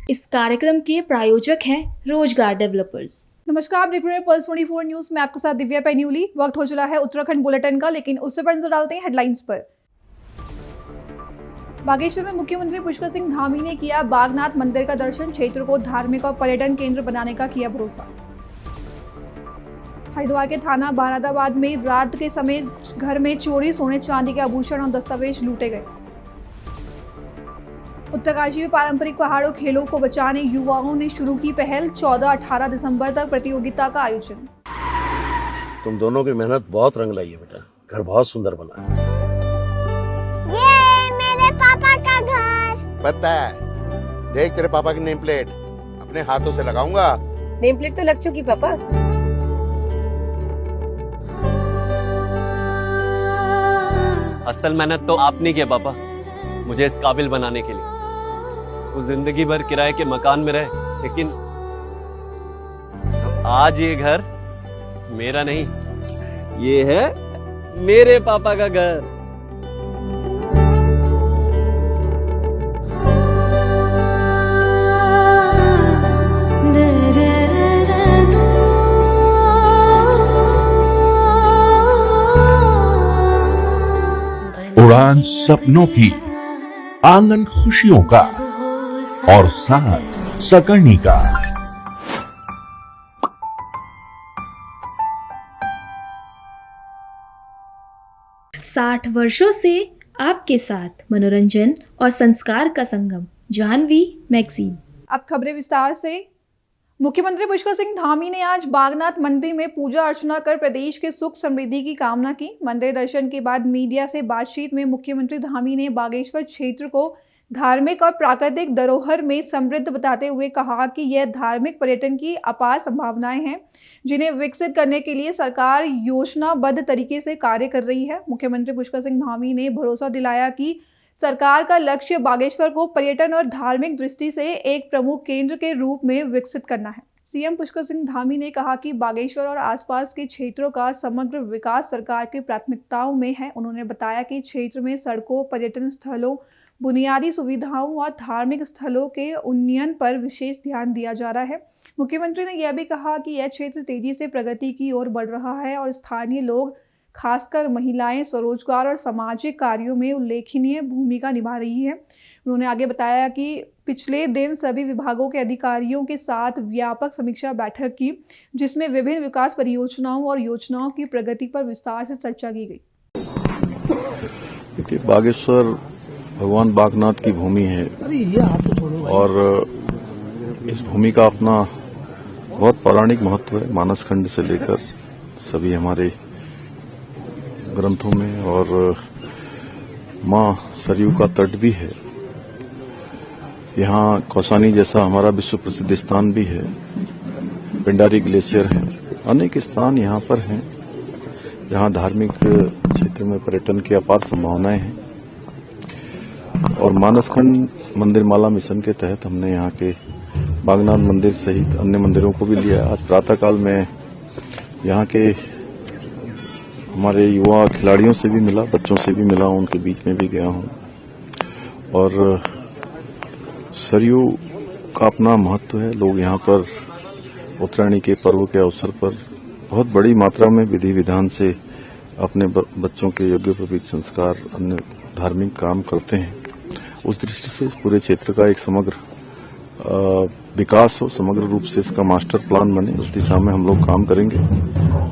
इस कार्यक्रम के प्रायोजक हैं रोजगार डेवलपर्स। नमस्कार, आप देख रहे हैं पल्स 24 न्यूज में आपके साथ दिव्या पैन्यूली। वक्त हो चला है उत्तराखंड बुलेटिन का, लेकिन उससे पहले नजर डालते हैं हेडलाइंस पर। बागेश्वर में मुख्यमंत्री पुष्कर सिंह धामी ने किया बागनाथ मंदिर का दर्शन, क्षेत्र को धार्मिक और पर्यटन केंद्र बनाने का किया भरोसा। हरिद्वार के थाना बारादाबाद में रात के समय घर में चोरी, सोने चांदी के आभूषण और दस्तावेज लूटे गए। उत्तरकाशी में पारंपरिक पहाड़ों खेलों को बचाने युवाओं ने शुरू की पहल, 14-18 दिसंबर तक प्रतियोगिता का आयोजन। तुम दोनों की मेहनत बहुत रंग लाई है बेटा, घर बहुत सुंदर बना है। ये मेरे पापा का घर। पता है, देख तेरे पापा की नेम प्लेट अपने हाथों से लगाऊंगा। नेम प्लेट तो लग चुकी पापा। असल मेहनत तो आपने किया पापा, मुझे इस काबिल बनाने के लिए। वो जिंदगी भर किराए के मकान में रहे, लेकिन तो आज ये घर मेरा नहीं, ये है मेरे पापा का घर। उड़ान सपनों की, आंगन खुशियों का और साथ सकर्णी का। 60 वर्षों से आपके साथ मनोरंजन और संस्कार का संगम, जाह्नवी मैगजीन। अब खबरें विस्तार से। मुख्यमंत्री पुष्कर सिंह धामी ने आज बागनाथ मंदिर में पूजा अर्चना कर प्रदेश के सुख समृद्धि की कामना की। मंदिर दर्शन के बाद मीडिया से बातचीत में मुख्यमंत्री धामी ने बागेश्वर क्षेत्र को धार्मिक और प्राकृतिक धरोहर में समृद्ध बताते हुए कहा कि यह धार्मिक पर्यटन की अपार संभावनाएं हैं, जिन्हें विकसित करने के लिए सरकार योजनाबद्ध तरीके से कार्य कर रही है। मुख्यमंत्री पुष्कर सिंह धामी ने भरोसा दिलाया कि सरकार का लक्ष्य बागेश्वर को पर्यटन और धार्मिक दृष्टि से एक प्रमुख केंद्र के रूप में विकसित करना है। सीएम पुष्कर सिंह धामी ने कहा कि बागेश्वर और आसपास के क्षेत्रों का समग्र विकास सरकार की प्राथमिकताओं में है। उन्होंने बताया कि क्षेत्र में सड़कों, पर्यटन स्थलों, बुनियादी सुविधाओं और धार्मिक स्थलों के उन्नयन पर विशेष ध्यान दिया जा रहा है। मुख्यमंत्री ने यह भी कहा कि यह क्षेत्र तेजी से प्रगति की ओर बढ़ रहा है और स्थानीय लोग, खासकर महिलाएं, स्वरोजगार और सामाजिक कार्यों में उल्लेखनीय भूमिका निभा रही है। उन्होंने आगे बताया कि पिछले दिन सभी विभागों के अधिकारियों के साथ व्यापक समीक्षा बैठक की, जिसमें विभिन्न विकास परियोजनाओं और योजनाओं की प्रगति पर विस्तार से चर्चा की गई। क्योंकि बागेश्वर भगवान बागनाथ की भूमि है और इस भूमि का अपना बहुत पौराणिक महत्व है। मानसखंड से लेकर सभी हमारे ग्रंथों में, और मां सरयू का तट भी है। यहाँ कौसानी जैसा हमारा विश्व प्रसिद्ध स्थान भी है, पिंडारी ग्लेशियर है, अनेक स्थान यहाँ पर हैं जहाँ धार्मिक क्षेत्र में पर्यटन की अपार संभावनाएं हैं। और मानसखंड मंदिर माला मिशन के तहत हमने यहाँ के बागनाथ मंदिर सहित अन्य मंदिरों को भी लिया। आज प्रातःकाल में यहाँ के हमारे युवा खिलाड़ियों से भी मिला, बच्चों से भी मिला, उनके बीच में भी गया हूँ। और सरयू का अपना महत्व है। लोग यहाँ पर उत्तरायणी के पर्व के अवसर पर बहुत बड़ी मात्रा में विधि विधान से अपने बच्चों के योग्योपवीत संस्कार, अन्य धार्मिक काम करते हैं। उस दृष्टि से इस पूरे क्षेत्र का एक समग्र विकास हो, समग्र रूप से इसका मास्टर प्लान बने, उस दिशा में हम लोग काम करेंगे।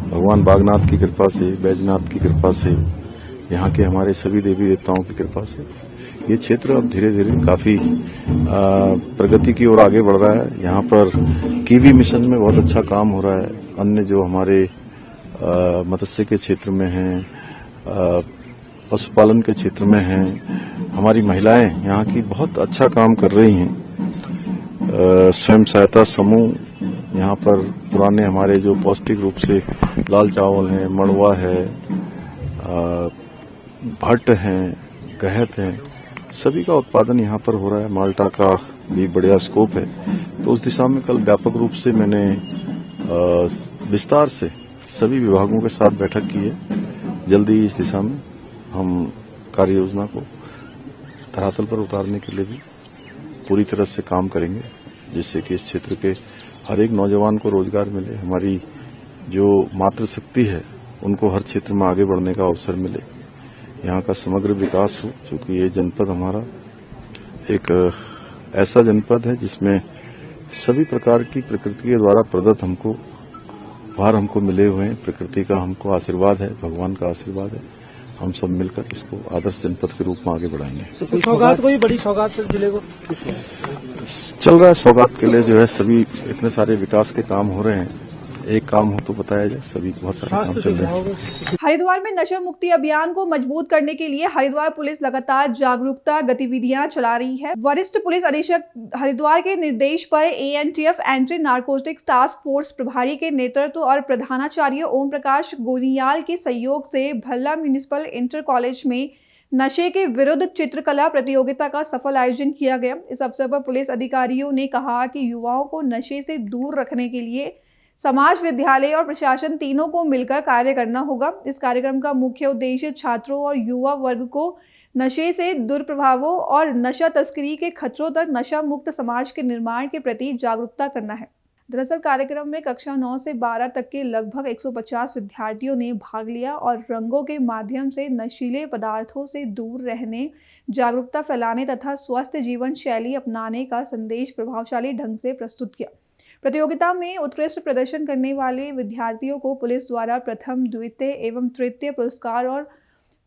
भगवान बागनाथ की कृपा से, बैजनाथ की कृपा से, यहाँ के हमारे सभी देवी देवताओं की कृपा से ये क्षेत्र अब धीरे धीरे काफी प्रगति की ओर आगे बढ़ रहा है। यहाँ पर कीवी मिशन में बहुत अच्छा काम हो रहा है। अन्य जो हमारे मत्स्य के क्षेत्र में हैं, पशुपालन के क्षेत्र में हैं, हमारी महिलाएं यहाँ की बहुत अच्छा काम कर रही हैं। स्वयं सहायता समूह यहाँ पर पुराने हमारे जो पौष्टिक रूप से लाल चावल है, मड़वा है, भट्ट हैं, गहत हैं, सभी का उत्पादन यहाँ पर हो रहा है। माल्टा का भी बढ़िया स्कोप है। तो उस दिशा में कल व्यापक रूप से मैंने विस्तार से सभी विभागों के साथ बैठक की है। जल्दी इस दिशा में हम कार्य योजना को धरातल पर उतारने के लिए भी पूरी तरह से काम करेंगे। जिससे कि इस क्षेत्र के हर एक नौजवान को रोजगार मिले, हमारी जो मातृशक्ति है उनको हर क्षेत्र में आगे बढ़ने का अवसर मिले, यहाँ का समग्र विकास हो। क्योंकि ये जनपद हमारा एक ऐसा जनपद है जिसमें सभी प्रकार की प्रकृति के द्वारा प्रदत्त हमको उपहार हमको मिले हुए हैं। प्रकृति का हमको आशीर्वाद है, भगवान का आशीर्वाद है। हम सब मिलकर इसको आदर्श जनपद के रूप में आगे बढ़ाएंगे। सौगात कोई बड़ी सौगात से जिले को चल रहा है, सौगात के लिए जो है सभी इतने सारे विकास के काम हो रहे हैं, एक काम हो तो बताया जाए, सभी बहुत सारे काम चल रहे हैं। हरिद्वार में नशा मुक्ति अभियान को मजबूत करने के लिए हरिद्वार पुलिस लगातार जागरूकता गतिविधियां चला रही है। वरिष्ठ पुलिस अधीक्षक हरिद्वार के निर्देश पर ANTF anti narcotics task force प्रभारी के नेतृत्व और प्रधानाचार्य ओम प्रकाश गोनियाल के सहयोग से भल्ला म्यूनिसिपल इंटर कॉलेज में नशे के विरुद्ध चित्रकला प्रतियोगिता का सफल आयोजन किया गया। इस अवसर पर पुलिस अधिकारियों ने कहा कि युवाओं को नशे से दूर रखने के लिए समाज, विद्यालय और प्रशासन तीनों को मिलकर कार्य करना होगा। इस कार्यक्रम का मुख्य उद्देश्य छात्रों और युवा वर्ग को नशे से दुष्प्रभावों और नशा तस्करी के खतरों तक नशा मुक्त समाज के निर्माण के प्रति जागरूकता करना है। दरअसल कार्यक्रम में कक्षा 9 से 12 तक के लगभग 150 विद्यार्थियों ने भाग लिया और रंगों के माध्यम से नशीले पदार्थों से दूर रहने, जागरूकता फैलाने तथा स्वस्थ जीवन शैली अपनाने का संदेश प्रभावशाली ढंग से प्रस्तुत किया। प्रतियोगिता में उत्कृष्ट प्रदर्शन करने वाले विद्यार्थियों को पुलिस द्वारा प्रथम, द्वितीय एवं तृतीय पुरस्कार और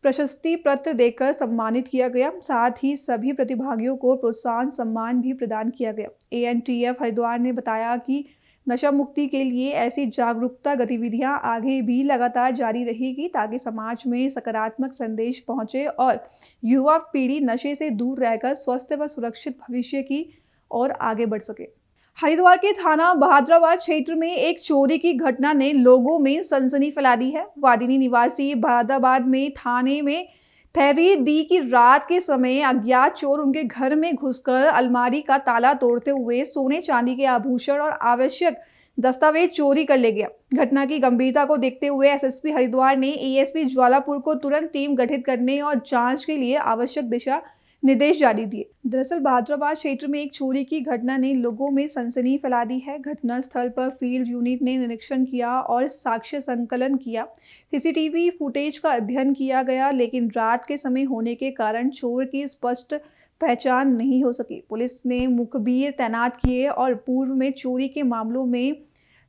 प्रशस्ति पत्र देकर सम्मानित किया गया। साथ ही सभी प्रतिभागियों को प्रोत्साहन सम्मान भी प्रदान किया गया। ANTF हरिद्वार ने बताया कि नशा मुक्ति के लिए ऐसी जागरूकता गतिविधियां आगे भी लगातार जारी रहेगी ताकि समाज में सकारात्मक संदेश पहुंचे और युवा पीढ़ी नशे से दूर रहकर स्वस्थ व सुरक्षित भविष्य की ओर आगे बढ़ सके। हरिद्वार के थाना बहादुराबाद क्षेत्र में एक चोरी की घटना ने लोगों में सनसनी फैला दी है। वादिनी निवासी बहादुराबाद में थाने में ठहरी दी कि रात के समय अज्ञात चोर उनके घर में घुसकर अलमारी का ताला तोड़ते हुए सोने चांदी के आभूषण और आवश्यक दस्तावेज चोरी कर ले गया। घटना की गंभीरता को देखते हुए SSP हरिद्वार ने ASP ज्वालापुर को तुरंत टीम गठित करने और जांच के लिए आवश्यक दिशा निर्देश जारी दिए। दरअसल बहादुराबाद क्षेत्र में एक चोरी की घटना ने लोगों में सनसनी फैला दी है। घटना स्थल पर फील्ड यूनिट ने निरीक्षण किया और साक्ष्य संकलन किया। CCTV फुटेज का अध्ययन किया गया, लेकिन रात के समय होने के कारण चोर की स्पष्ट पहचान नहीं हो सकी। पुलिस ने मुखबिर तैनात किए और पूर्व में चोरी के मामलों में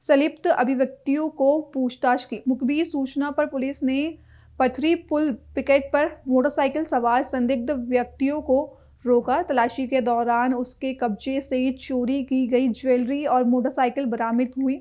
संलिप्त अभिव्यक्तियों को पूछताछ की। मुखबिर सूचना पर पुलिस ने पथरी पुल पिकेट पर मोटरसाइकिल सवार संदिग्ध व्यक्तियों को रोका। तलाशी के दौरान उसके कब्जे से चोरी की गई ज्वेलरी और मोटरसाइकिल बरामद हुई।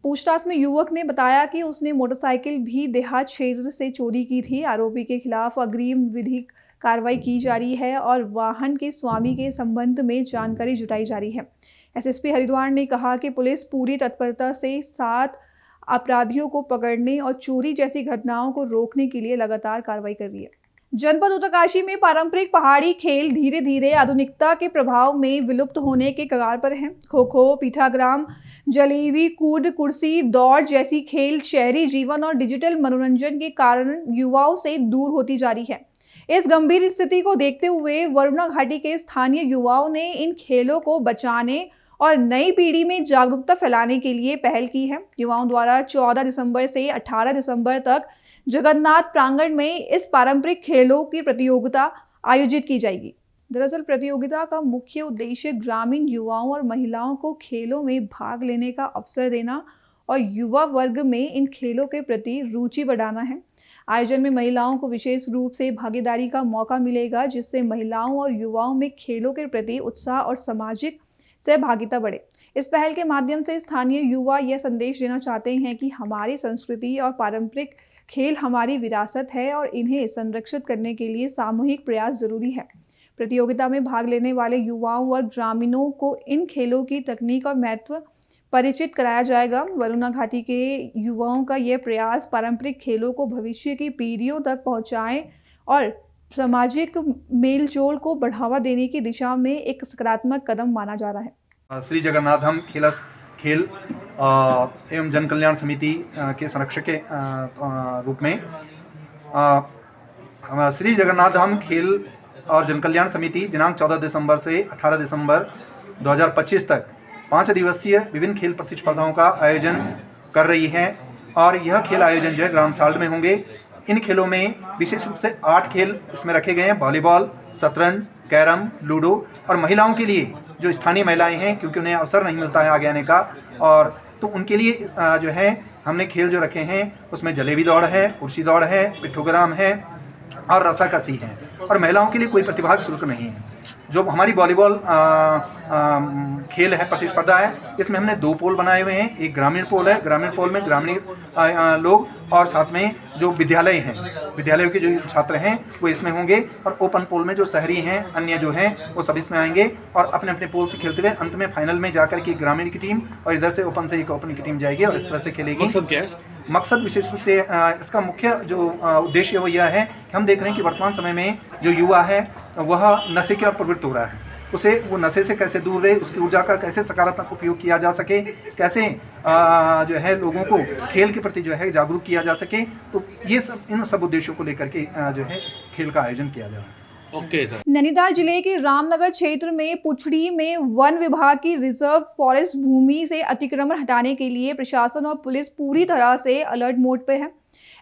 पूछताछ में युवक ने बताया कि उसने मोटरसाइकिल भी देहात क्षेत्र से चोरी की थी। आरोपी के खिलाफ अग्रिम विधिक कार्रवाई की जा रही है और वाहन के स्वामी के संबंध में जानकारी जुटाई जा रही है। SSP हरिद्वार ने कहा कि पुलिस पूरी तत्परता से 7 अपराधियों को पकड़ने और चोरी जैसी घटनाओं को रोकने के लिए लगातार कार्रवाई कर रही है। जनपद उत्तरकाशी में पारंपरिक पहाड़ी खेल धीरे धीरे आधुनिकता के प्रभाव में विलुप्त होने के कगार पर हैं। खो-खो, पीठाग्राम, जलेबी, कूद, कुर्सी, दौड़ जैसी खेल शहरी जीवन और डिजिटल मनोरंजन के कारण युवाओं से दूर होती जा रही है। इस गंभीर स्थिति को देखते हुए वरुणा घाटी के स्थानीय युवाओं ने इन खेलों को बचाने और नई पीढ़ी में जागरूकता फैलाने के लिए पहल की है। युवाओं द्वारा 14 दिसंबर से 18 दिसंबर तक जगन्नाथ प्रांगण में इस पारंपरिक खेलों की प्रतियोगिता आयोजित की जाएगी। दरअसल प्रतियोगिता का मुख्य उद्देश्य ग्रामीण युवाओं और महिलाओं को खेलों में भाग लेने का अवसर देना और युवा वर्ग में इन खेलों के प्रति रुचि बढ़ाना है। आयोजन में महिलाओं को विशेष रूप से भागीदारी का मौका मिलेगा, जिससे महिलाओं और युवाओं में खेलों के प्रति उत्साह और सामाजिक सहभागिता बढ़े। इस पहल के माध्यम से स्थानीय युवा यह संदेश देना चाहते हैं कि हमारी संस्कृति और पारंपरिक खेल हमारी विरासत है और इन्हें संरक्षित करने के लिए सामूहिक प्रयास जरूरी है। प्रतियोगिता में भाग लेने वाले युवाओं और ग्रामीणों को इन खेलों की तकनीक और महत्व परिचित कराया जाएगा। वरुणा घाटी के युवाओं का यह प्रयास पारंपरिक खेलों को भविष्य की पीढ़ियों तक पहुंचाएं और सामाजिक मेलजोल को बढ़ावा देने की दिशा में एक सकारात्मक कदम माना जा रहा है। श्री जगन्नाथ धाम खेल एवं जन कल्याण समिति के संरक्षक के रूप में श्री जगन्नाथ धाम खेल और जन कल्याण समिति दिनांक 14 दिसंबर से 18 दिसंबर 2025 तक 5 दिवसीय विभिन्न खेल प्रतिस्पर्धाओं का आयोजन कर रही है और यह खेल आयोजन जो है ग्राम साल्ट में होंगे। इन खेलों में विशेष रूप से 8 खेल इसमें रखे गए हैं, वॉलीबॉल, शतरंज, कैरम, लूडो और महिलाओं के लिए जो स्थानीय महिलाएं हैं, क्योंकि उन्हें अवसर नहीं मिलता है आगे आने का, और तो उनके लिए जो है हमने खेल जो रखे हैं उसमें जलेबी दौड़ है, कुर्सी दौड़ है, पिट्ठूग्राम है और रस्साकसी है। और महिलाओं के लिए कोई प्रतिभाग शुल्क नहीं है। जो हमारी वॉलीबॉल खेल है, प्रतिस्पर्धा है, इसमें हमने 2 पोल बनाए हुए हैं। एक ग्रामीण पोल है, ग्रामीण पोल में ग्रामीण लोग और साथ में जो विद्यालय हैं, विद्यालयों के जो छात्र हैं वो इसमें होंगे, और ओपन पोल में जो शहरी हैं अन्य जो हैं वो सब इसमें आएंगे और अपने अपने पोल से खेलते हुए अंत में फाइनल में जाकर के ग्रामीण की टीम और इधर से ओपन से एक ओपन की टीम जाएगी और इस तरह से खेलेगी। मकसद क्या है? मकसद विशेष रूप से इसका मुख्य जो उद्देश्य वो यह है कि हम देख रहे हैं कि वर्तमान समय में जो युवा है वह नशे की ओर प्रवृत्त हो रहा है। उसे वो नशे से कैसे दूर रहे, उसकी ऊर्जा का कैसे सकारात्मक उपयोग किया जा सके, कैसे जो है लोगों को खेल के प्रति जो है जागरूक किया जा सके, तो ये सब इन सब उद्देश्यों को लेकर के जो है इस खेल का आयोजन किया जा रहा है। Okay sir. नैनीताल जिले के रामनगर क्षेत्र में पुछड़ी में वन विभाग की रिजर्व फॉरेस्ट भूमि से अतिक्रमण हटाने के लिए प्रशासन और पुलिस पूरी तरह से अलर्ट मोड पर है।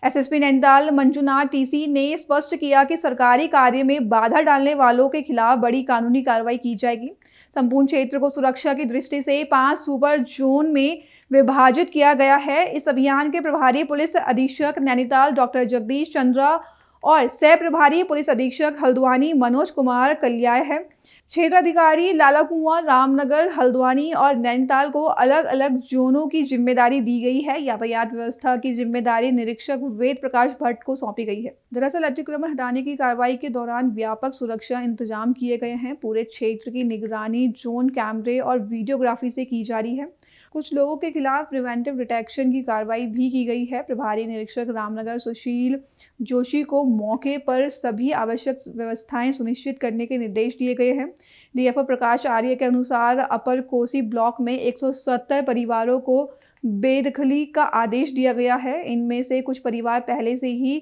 एसएसपी नैनीताल मंजुनाथ टीसी ने स्पष्ट किया कि सरकारी कार्य में बाधा डालने वालों के खिलाफ बड़ी कानूनी कार्रवाई की जाएगी। संपूर्ण क्षेत्र को सुरक्षा की दृष्टि से 5 सुपर जोन में विभाजित किया गया है। इस अभियान के प्रभारी पुलिस अधीक्षक नैनीताल डॉक्टर जगदीश चंद्रा और सह प्रभारी पुलिस अधीक्षक हल्द्वानी मनोज कुमार कल्याण है। क्षेत्राधिकारी लाला कुंवर रामनगर, हल्द्वानी और नैनीताल को अलग अलग जोनों की जिम्मेदारी दी गई है। यातायात व्यवस्था की जिम्मेदारी निरीक्षक वेद प्रकाश भट्ट को सौंपी गई है। दरअसल अतिक्रमण हटाने की कार्रवाई के दौरान व्यापक सुरक्षा इंतजाम किए गए हैं। पूरे क्षेत्र की निगरानी ड्रोन कैमरे और वीडियोग्राफी से की जा रही है। कुछ लोगों के खिलाफ प्रिवेंटिव डिटेक्शन की कार्रवाई भी की गई है। प्रभारी निरीक्षक रामनगर सुशील जोशी को मौके पर सभी आवश्यक व्यवस्थाएं सुनिश्चित करने के निर्देश दिए गए हैं। डीएफओ प्रकाश आर्य के अनुसार अपर कोसी ब्लॉक में 170 परिवारों को बेदखली का आदेश दिया गया है। इनमें से कुछ परिवार पहले से ही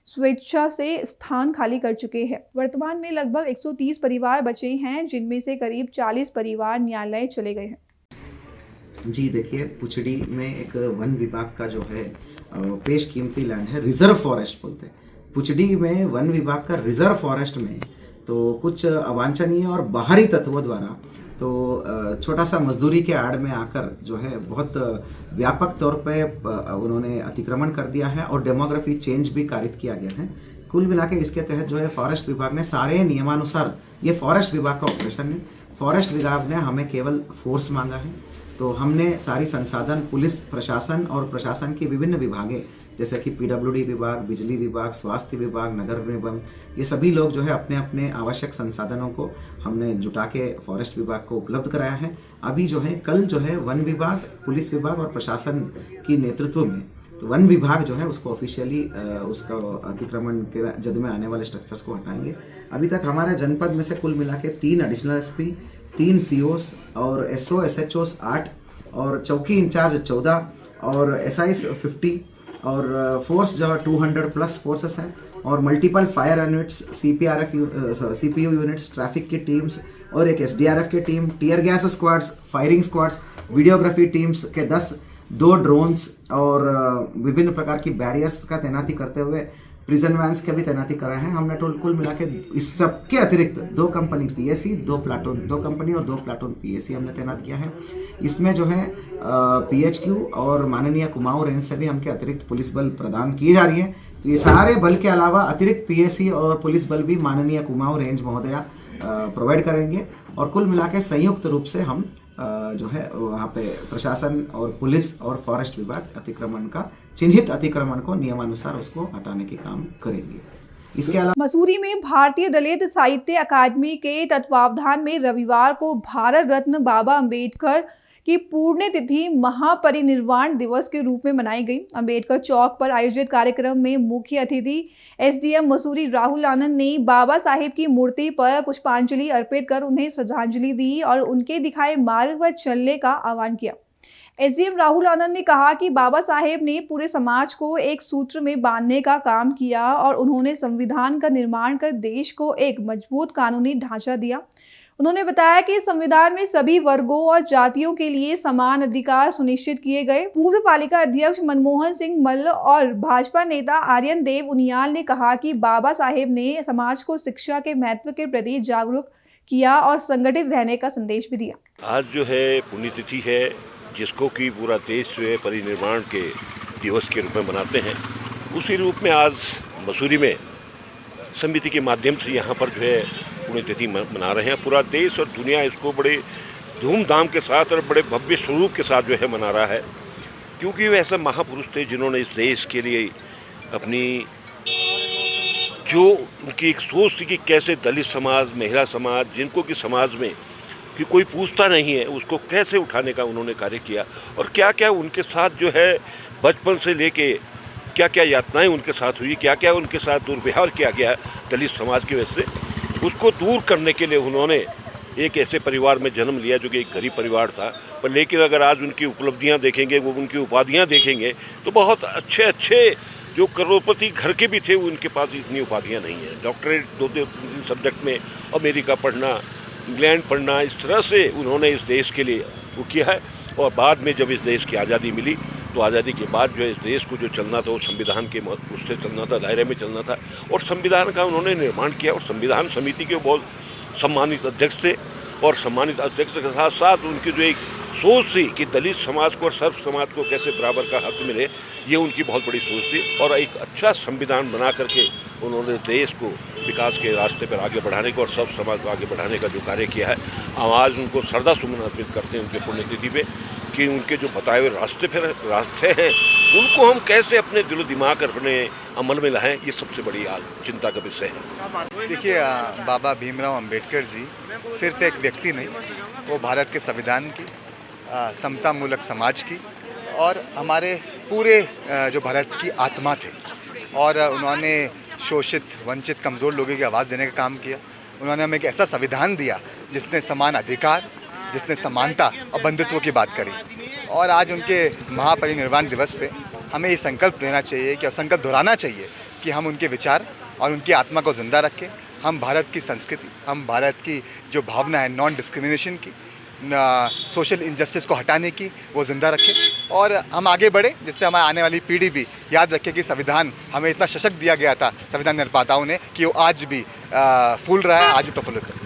स्वेच्छा से स्थान खाली कर चुके हैं। वर्तमान में लगभग 130 परिवार बचे हैं, जिनमें से करीब 40 परिवार न्यायालय चले गए हैं। जी देखिए, पुछड़ी में एक वन विभाग का जो है पेश कीमती लैंड है, रिजर्व फॉरेस्ट बोलते हैं। पुछड़ी में वन विभाग का रिजर्व फॉरेस्ट में तो कुछ अवांछनीय और बाहरी तत्वों द्वारा तो छोटा सा मजदूरी के आड़ में आकर जो है बहुत व्यापक तौर पे उन्होंने अतिक्रमण कर दिया है और डेमोग्राफी चेंज भी कारित किया गया है। कुल मिला के इसके तहत जो है फॉरेस्ट विभाग ने सारे नियमानुसार, ये फॉरेस्ट विभाग का ऑपरेशन है, फॉरेस्ट विभाग ने हमें केवल फोर्स मांगा है, तो हमने सारी संसाधन पुलिस प्रशासन और प्रशासन की विभिन्न विभागें जैसे कि पीडब्ल्यूडी विभाग, बिजली विभाग, स्वास्थ्य विभाग, नगर निगम, ये सभी लोग जो है अपने अपने आवश्यक संसाधनों को हमने जुटा के फॉरेस्ट विभाग को उपलब्ध कराया है। अभी जो है कल जो है वन विभाग, पुलिस विभाग और प्रशासन की नेतृत्व में तो वन विभाग जो है उसको ऑफिशियली उसका अतिक्रमण के जद में आने वाले स्ट्रक्चर्स को हटाएंगे। अभी तक हमारे जनपद में से कुल मिला के 3 एडिशनल एसपी, 3 सीओस और एसओ एसएचओस 8 और चौकी इंचार्ज 14 और एसआईस 50 और फोर्स जो 200 प्लस फोर्सेस हैं और multiple fire units, CPU units, traffic की टीम्स और एक एसडीआरएफ की team, tear gas squads, firing squads, videography teams के 2 ड्रोन्स और विभिन्न प्रकार की बैरियर्स का तैनाती करते हुए प्रिजन वैन्स के भी तैनाती कर रहे हैं। हमने कुल मिला के इस सब के अतिरिक्त 2 कंपनी पीएसी, 2 कंपनी और 2 प्लाटून पीएसी हमने तैनात किया है। इसमें जो है पीएचक्यू और माननीय कुमाऊं रेंज से भी हमके अतिरिक्त पुलिस बल प्रदान की जा रही है। तो ये सारे बल के अलावा अतिरिक्त पीएसी और पुलिस बल भी माननीय कुमाऊं रेंज महोदया प्रोवाइड करेंगे और कुल मिला के संयुक्त रूप से हम जो है वहाँ पे प्रशासन और पुलिस और फॉरेस्ट विभाग अतिक्रमण का चिन्हित अतिक्रमण को नियमानुसार उसको हटाने के काम करेंगे। इसके अलावा मसूरी में भारतीय दलित साहित्य अकादमी के तत्वावधान में रविवार को भारत रत्न बाबा अंबेडकर की पुण्यतिथि महापरिनिर्वाण दिवस के रूप में मनाई गई। अंबेडकर चौक पर आयोजित कार्यक्रम में मुख्य अतिथि एसडीएम मसूरी राहुल आनंद ने बाबा साहेब की मूर्ति पर पुष्पांजलि अर्पित कर उन्हें श्रद्धांजलि दी और उनके दिखाए मार्ग पर चलने का आह्वान किया। एसडीएम राहुल आनंद ने कहा कि बाबा साहेब ने पूरे समाज को एक सूत्र में बांधने का काम किया और उन्होंने संविधान का निर्माण कर देश को एक मजबूत कानूनी ढांचा दिया। उन्होंने बताया कि संविधान में सभी वर्गों और जातियों के लिए समान अधिकार सुनिश्चित किए गए। पूर्व पालिका अध्यक्ष मनमोहन सिंह मल्ल और भाजपा नेता आर्यन देव उनियाल ने कहा कि बाबा साहेब ने समाज को शिक्षा के महत्व के प्रति जागरूक किया और संगठित रहने का संदेश भी दिया। आज जो है पुण्यतिथि है, जिसको कि पूरा देश जो है परिनिर्वाण के दिवस के रूप में मनाते हैं। उसी रूप में आज मसूरी में समिति के माध्यम से यहाँ पर जो है पुण्यतिथि मना रहे हैं। पूरा देश और दुनिया इसको बड़े धूमधाम के साथ और बड़े भव्य स्वरूप के साथ जो है मना रहा है, क्योंकि वे ऐसे महापुरुष थे जिन्होंने इस देश के लिए अपनी जो उनकी एक सोच थी कि कैसे दलित समाज, महिला समाज, जिनको कि समाज में कि कोई पूछता नहीं है, उसको कैसे उठाने का उन्होंने कार्य किया और क्या क्या उनके साथ जो है बचपन से लेके क्या क्या यातनाएं उनके साथ हुई, क्या क्या उनके साथ दुर्व्यवहार किया गया दलित समाज की वजह से, उसको दूर करने के लिए उन्होंने एक ऐसे परिवार में जन्म लिया जो कि एक गरीब परिवार था। पर लेकिन अगर आज उनकी उपलब्धियां देखेंगे, वो उनकी उपाधियां देखेंगे तो बहुत अच्छे अच्छे जो करोड़पति घर के भी थे उनके पास इतनी उपाधियां नहीं है। डॉक्टरेट दो सब्जेक्ट में अमेरिका पढ़ना, इंग्लैंड पढ़ना, इस तरह से उन्होंने इस देश के लिए वो किया है। और बाद में जब इस देश की आज़ादी मिली तो आज़ादी के बाद जो इस देश को जो चलना था वो संविधान के उससे चलना था, दायरे में चलना था और संविधान का उन्होंने निर्माण किया। और संविधान समिति के बहुत सम्मानित अध्यक्ष थे और सम्मानित अध्यक्ष के साथ साथ उनकी जो एक सोच थी कि दलित समाज को और सर्व समाज को कैसे बराबर का हक मिले, ये उनकी बहुत बड़ी सोच थी। और एक अच्छा संविधान बना करके उन्होंने देश को विकास के रास्ते पर आगे बढ़ाने को और सब समाज को आगे बढ़ाने का जो कार्य किया है, हम आज उनको श्रद्धा सुमन अर्पित करते हैं उनके पुण्यतिथि पे कि उनके जो बताए हुए रास्ते हैं उनको हम कैसे अपने दिलो दिमाग अपने अमल में लाएं, ये सबसे बड़ी चिंता का विषय है। देखिए, बाबा भीमराव अंबेडकर जी सिर्फ एक व्यक्ति नहीं, वो भारत के संविधान की, समता मूलक समाज की और हमारे पूरे जो भारत की आत्मा थे। और उन्होंने शोषित, वंचित, कमज़ोर लोगों की आवाज़ देने का काम किया। उन्होंने हमें एक ऐसा संविधान दिया जिसने समान अधिकार, जिसने समानता और बंधुत्व की बात करी। और आज उनके महापरिनिर्वाण दिवस पे हमें ये संकल्प लेना चाहिए कि और संकल्प दोहराना चाहिए कि हम उनके विचार और उनकी आत्मा को ज़िंदा रखें। हम भारत की संस्कृति, हम भारत की जो भावना है नॉन डिस्क्रिमिनेशन की, सोशल इनजस्टिस को हटाने की, वो ज़िंदा रखें और हम आगे बढ़े, जिससे हमारी आने वाली पीढ़ी भी याद रखे कि संविधान हमें इतना सशक्त दिया गया था संविधान निर्माताओं ने कि वो आज भी फूल रहा है, आज भी प्रफुल्लित है।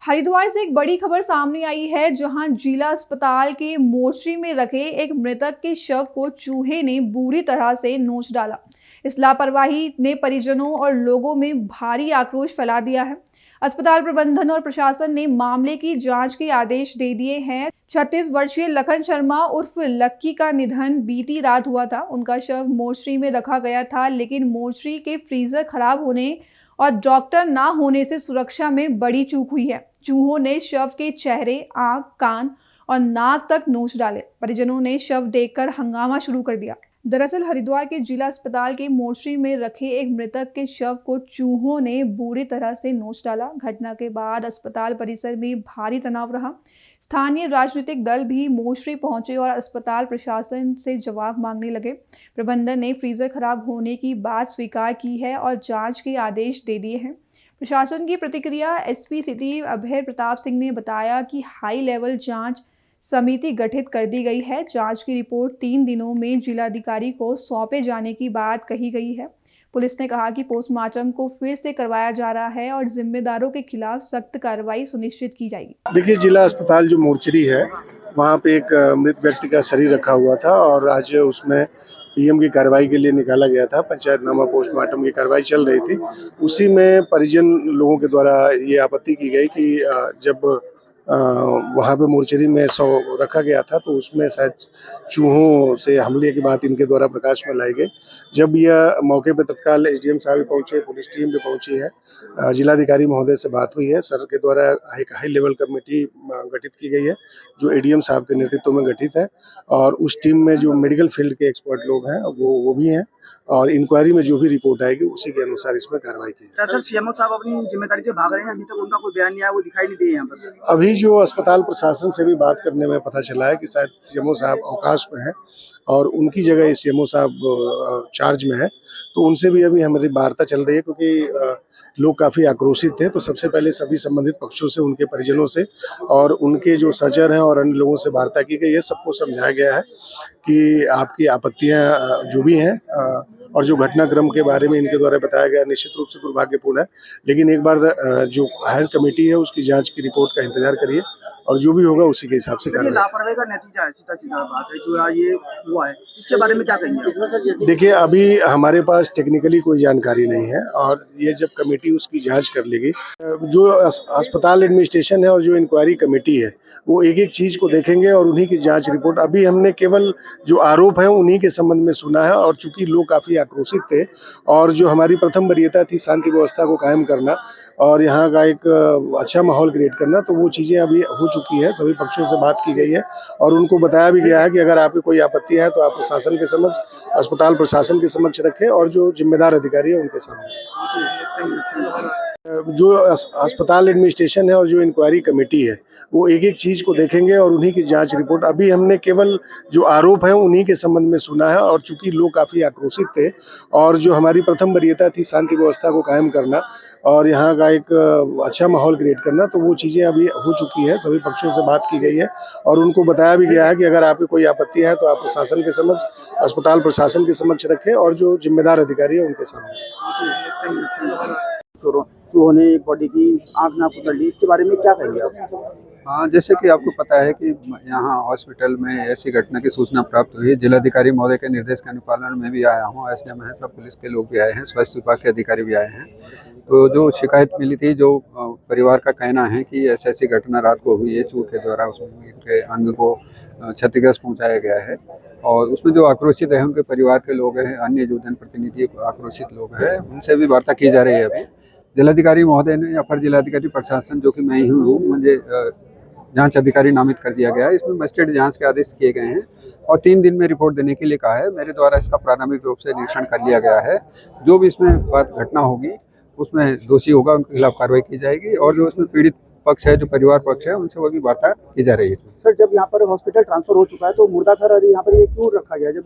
हरिद्वार से एक बड़ी खबर सामने आई है, जहां जिला अस्पताल के मोर्चरी में रखे एक मृतक के शव को चूहे ने बुरी तरह से नोच डाला। इस लापरवाही ने परिजनों और लोगों में भारी आक्रोश फैला दिया है। अस्पताल प्रबंधन और प्रशासन ने मामले की जांच के आदेश दे दिए हैं। 36 वर्षीय लखन शर्मा उर्फ लक्की का निधन बीती रात हुआ था। उनका शव मोर्चरी में रखा गया था, लेकिन मोर्चरी के फ्रीजर खराब होने और डॉक्टर ना होने से सुरक्षा में बड़ी चूक हुई है। चूहों ने शव के चेहरे, आंख, कान और नाक तक नोच डाले। परिजनों ने शव देखकर हंगामा शुरू कर दिया। दरअसल हरिद्वार के जिला अस्पताल के मोर्चरी में रखे एक मृतक के शव को चूहों ने बुरी तरह से नोच डाला। घटना के बाद अस्पताल परिसर में भारी तनाव रहा। स्थानीय राजनीतिक दल भी मोर्चरी पहुंचे और अस्पताल प्रशासन से जवाब मांगने लगे। प्रबंधन ने फ्रीजर खराब होने की बात स्वीकार की है और जांच के आदेश दे दिए हैं। प्रशासन की प्रतिक्रिया एसपी सिटी अभय प्रताप सिंह ने बताया कि हाई लेवल जांच समिति गठित कर दी गई है। जांच की रिपोर्ट 3 दिनों में जिलाधिकारी को सौंपे जाने की बात कही गई है। पुलिस ने कहा कि पोस्टमार्टम को फिर से करवाया जा रहा है और जिम्मेदारों के खिलाफ सख्त कार्रवाई सुनिश्चित की जाएगी। देखिए, जिला अस्पताल जो मोर्चरी है वहाँ पे एक मृत व्यक्ति का शरीर रखा हुआ था और आज उसमें पीएम की कार्रवाई के लिए निकाला गया था। पंचायतनामा पोस्टमार्टम की कार्रवाई चल रही थी। उसी में परिजन लोगों के द्वारा ये आपत्ति की गई कि जब वहाँ पे मोर्चरी में शव रखा गया था तो उसमें शायद चूहों से हमले की बात इनके द्वारा प्रकाश में लाई गई। जब यह मौके पे तत्काल एसडीएम साहब पहुंचे, पुलिस टीम भी पहुंची है, जिलाधिकारी महोदय से बात हुई है। सर के द्वारा एक हाई लेवल कमेटी गठित की गई है जो एडीएम साहब के नेतृत्व में गठित है और उस टीम में जो मेडिकल फील्ड के एक्सपर्ट लोग हैं वो भी हैं और इंक्वायरी में जो भी रिपोर्ट आएगी उसी के अनुसार इसमें कार्रवाई की जाएगी। सर, सीएमओ साहब अपनी जिम्मेदारी से भाग रहे हैं, अभी तक उनका कोई बयान नहीं आया, वो दिखाई नहीं दिए यहाँ पर। अभी जो अस्पताल प्रशासन से भी बात करने में पता चला है कि शायद सीएमओ साहब अवकाश पे हैं और उनकी जगह सीएमओ साहब चार्ज में है, तो उनसे भी अभी हमारी वार्ता चल रही है क्योंकि लोग काफ़ी आक्रोशित थे। तो सबसे पहले सभी संबंधित पक्षों से, उनके परिजनों से और उनके जो सचर हैं और अन्य लोगों से वार्ता की गई है। सबको समझाया गया है कि आपकी आपत्तियाँ जो भी हैं और जो घटनाक्रम के बारे में इनके द्वारा बताया गया निश्चित रूप से दुर्भाग्यपूर्ण है, लेकिन एक बार जो हायर कमेटी है उसकी जांच की रिपोर्ट का इंतजार करिए और जो भी होगा उसी के हिसाब से कार्रवाई। लापरवाही का नतीजा है, सीधा सीधा बात है जो ये हुआ है, इसके बारे में क्या कहेंगे? देखिए, अभी हमारे पास टेक्निकली कोई जानकारी नहीं है और ये जब कमेटी उसकी जांच कर लेगी, जो अस्पताल एडमिनिस्ट्रेशन है और जो इंक्वायरी कमेटी है वो एक एक चीज़ को देखेंगे और उन्हीं की जांच रिपोर्ट। अभी हमने केवल जो आरोप है उन्हीं के संबंध में सुना है और चूंकि लोग काफ़ी आक्रोशित थे और जो हमारी प्रथम वरीयता थी शांति व्यवस्था को कायम करना और यहाँ का एक अच्छा माहौल क्रिएट करना, तो वो चीज़ें अभी हो चुकी है। सभी पक्षों से बात की गई है और उनको बताया भी गया है कि अगर आपकी कोई आपत्ति है तो आप प्रशासन के समक्ष, अस्पताल प्रशासन के समक्ष रखें और जो जिम्मेदार अधिकारी है उनके सामने। जो अस्पताल एडमिनिस्ट्रेशन है और जो इंक्वायरी कमेटी है वो एक एक चीज़ को देखेंगे और उन्हीं की जांच रिपोर्ट। अभी हमने केवल जो आरोप है उन्हीं के संबंध में सुना है और चूंकि लोग काफ़ी आक्रोशित थे और जो हमारी प्रथम वरीयता थी शांति व्यवस्था को कायम करना और यहाँ का एक अच्छा माहौल क्रिएट करना, तो वो चीज़ें अभी हो चुकी है। सभी पक्षों से बात की गई है और उनको बताया भी गया है कि अगर आपकी कोई आपत्ति है तो आप प्रशासन के समक्ष, अस्पताल प्रशासन के समक्ष रखें और जो जिम्मेदार अधिकारी है उनके सामने। होने बॉडी की आँख नाक उतर ली, इसके बारे में क्या कहेंगे आप? हाँ, जैसे कि आपको पता है कि यहाँ हॉस्पिटल में ऐसी घटना की सूचना प्राप्त हुई है। जिलाधिकारी महोदय के निर्देश के अनुपालन में भी आया हूँ, एसडीएम है, सब पुलिस के लोग भी आए हैं, स्वास्थ्य विभाग के अधिकारी भी आए हैं। तो जो शिकायत मिली थी, जो परिवार का कहना है कि ऐसी घटना रात को हुई है, चूहे के द्वारा उसमें उनके अंग को क्षतिग्रस्त पहुँचाया गया है और उसमें जो आक्रोशित है उनके परिवार के लोग हैं, अन्य जो जनप्रतिनिधि आक्रोशित लोग हैं, उनसे भी वार्ता की जा रही है। अभी जिलाधिकारी महोदय ने, अपर जिलाधिकारी प्रशासन जो कि मैं ही हूँ, मुझे जांच अधिकारी नामित कर दिया गया है। इसमें मजिस्ट्रेट जांच के आदेश किए गए हैं और 3 दिन में रिपोर्ट देने के लिए कहा है। मेरे द्वारा इसका प्रारंभिक रूप से निरीक्षण कर लिया गया है। जो भी इसमें घटना होगी उसमें दोषी होगा उनके खिलाफ कार्रवाई की जाएगी और जो उसमें पीड़ित पक्ष है, जो परिवार पक्ष है, उनसे वो भी वार्ता की जा रही है। सर, जब यहाँ पर हॉस्पिटल ट्रांसफर हो चुका है तो मुर्दा घर यहाँ पर ये क्यों रखा गया, जब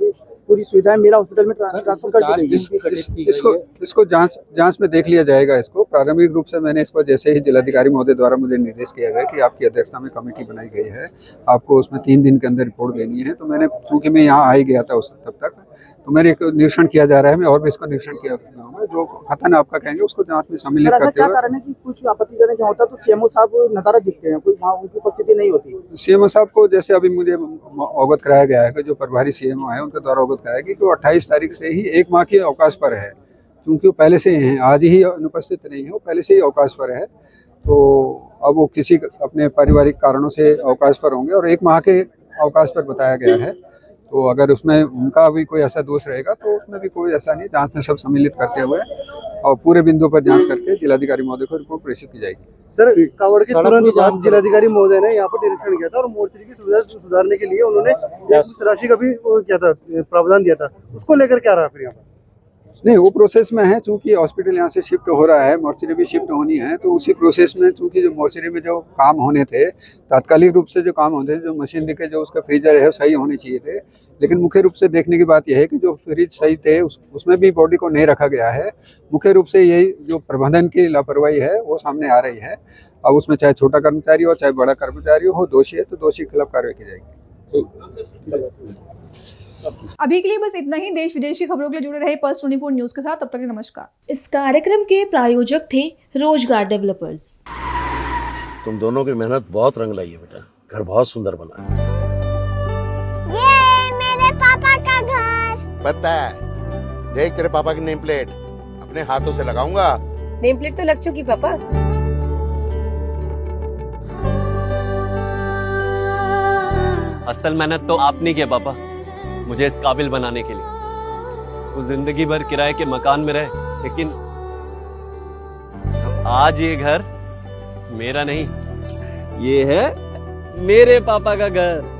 पूरी सुविधाएं मेरा हॉस्पिटल में ट्रांसफर कर दी गई? इसको जांच में देख लिया जाएगा। इसको प्रारंभिक रूप से मैंने इस पर जैसे ही जिलाधिकारी महोदय द्वारा मुझे निर्देश किया गया कि आपकी अध्यक्षता में कमेटी बनाई गई है, आपको उसमें 3 दिन के अंदर रिपोर्ट देनी है। तो मैंने, चूंकि मैं यहाँ आ ही गया था उस तब तक, तो मेरे एक निरीक्षण किया जा रहा है। मैं और भी इसको निरीक्षण किया करूँगा, जो कथन आपका कहेंगे उसको जांच में सम्मिलित करते हुए। क्या कारण है कि कुछ आपत्तिजनक होता तो सीएमओ साहब नदारद दिखते हैं, कोई वहाँ उनकी उपस्थिति नहीं होती? सीएमओ साहब को जैसे अभी मुझे अवगत कराया गया है कि जो प्रभारी सीएमओ है उनके द्वारा अवगत कराया कि वो 28 तारीख से ही 1 माह के अवकाश पर है, क्योंकि वो पहले से ही हैं, आज ही अनुपस्थित नहीं है, वो पहले से ही अवकाश पर है। तो अब वो किसी अपने पारिवारिक कारणों से अवकाश पर होंगे और 1 माह के अवकाश पर बताया गया है। तो अगर उसमें उनका भी कोई ऐसा दोष रहेगा तो उसमें भी कोई ऐसा नहीं, जांच में सब सम्मिलित करते हुए और पूरे बिंदु पर जांच करके जिलाधिकारी महोदय को रिपोर्ट प्रेषित की जाएगी। सर, कावड़ के तुरंत बाद जिलाधिकारी महोदय ने यहाँ पर निरीक्षण किया था और मोर्चरी की सुविधा सुधारने के लिए उन्होंने एक राशि का भी किया था, प्रावधान दिया था, उसको लेकर क्या रहा फिर यहाँ पर? नहीं, वो प्रोसेस में है। चूंकि हॉस्पिटल यहाँ से शिफ्ट हो रहा है, मोर्चरी भी शिफ्ट होनी है, तो उसी प्रोसेस में, चूंकि जो मोर्चरी में जो काम होने थे, तात्कालिक रूप से जो काम होते थे, जो मशीनरी के जो उसका फ्रीजर है सही होने चाहिए थे, लेकिन मुख्य रूप से देखने की बात यह है कि जो फ्रिज सही थे उसमें भी बॉडी को नहीं रखा गया है। मुख्य रूप से यही जो प्रबंधन की लापरवाही है वो सामने आ रही है। अब उसमें चाहे छोटा कर्मचारी हो चाहे बड़ा कर्मचारी हो, दोषी है तो दोषी के खिलाफ कार्रवाई की जाएगी। अभी के लिए बस इतना ही। देश विदेश की खबरों के लिए जुड़े रहे पल्स 24 न्यूज के साथ। तब तक के लिए नमस्कार। इस कार्यक्रम के प्रायोजक थे रोजगार डेवलपर्स। तुम दोनों की मेहनत बहुत रंग लाई है बेटा, घर बहुत सुंदर बना है। ये मेरे पापा का घर। पता है, देख तेरे पापा की नेम प्लेट अपने हाथों से लगाऊंगा। नेम प्लेट तो लग चुकी पापा। असल मेहनत तो आपने की है पापा, मुझे इस काबिल बनाने के लिए। वो जिंदगी भर किराए के मकान में रहे, लेकिन तो आज ये घर मेरा नहीं, ये है मेरे पापा का घर।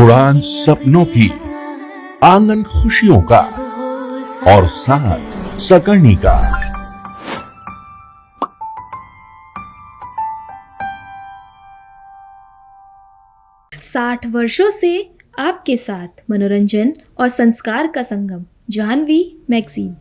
उड़ान सपनों की, आंगन खुशियों का और साथ सकर्णी का। 60 वर्षों से आपके साथ मनोरंजन और संस्कार का संगम, जाह्नवी मैगजीन।